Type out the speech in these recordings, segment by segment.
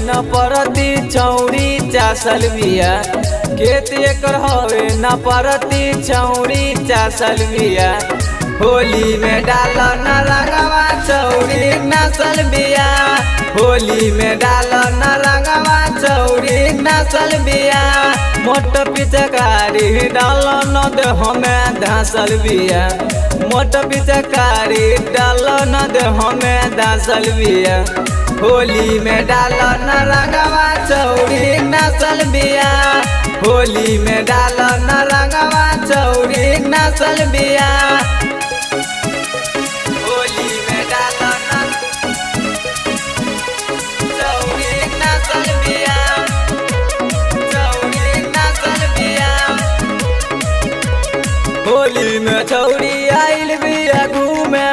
न परती छौरी चासल बिया। खेत एकर हवे न परती छौरी चासल बिया। होली में डाल न रंगवा छौरी नसल बिया। होली में डाल न रंगवा छौरी नसल बिया। मोट पिचकारी डाल न दे हमें धसल बिया। मोट पिचकारी डाल न दे हमें धसल बिया। होली में डाल न रंगवा छौरी नसल बिया। होली में डाल न रंगवा छौरी नसल बिया। होली में डाल न छौरी नसल बिया। छौरी नसल बिया। होली में छौरी आइल बिया घूमे।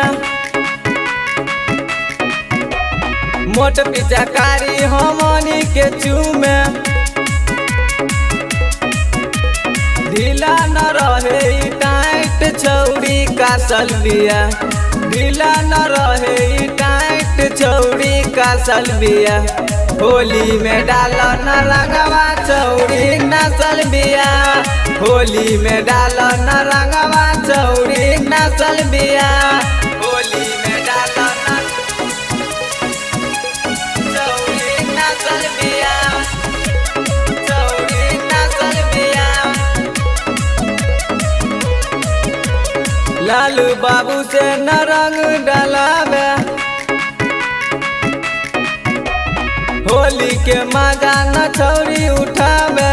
मोट पिचकारी हमनी के चूमे। ढीला न रहे टाइट छौरी कासल बिया। ढीला न रहे टाइट छौरी कासल बिया। होली में डाल न रंगवा छौरी नसल बिया। होली में डाल न रंगवा छौरी नसल बिया। होली में डाल न छौरी नसल बिया। छौरी नसल बिया। लालू बाबू से न रंग डलावे। होली के मजा न छौरी उठावे।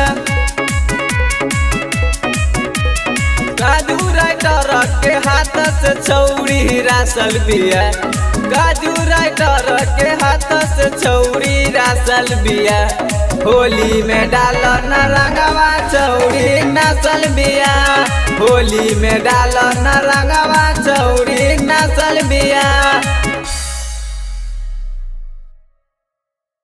काजू राइटर के हाथ से छौरी रासल बिया। काजू राइटर के हाथ से छौरी रासल बिया। होली में डाल न रंगवा छौरी नसल बिया। होली में डाल न रंगवा छौरी नसल बिया।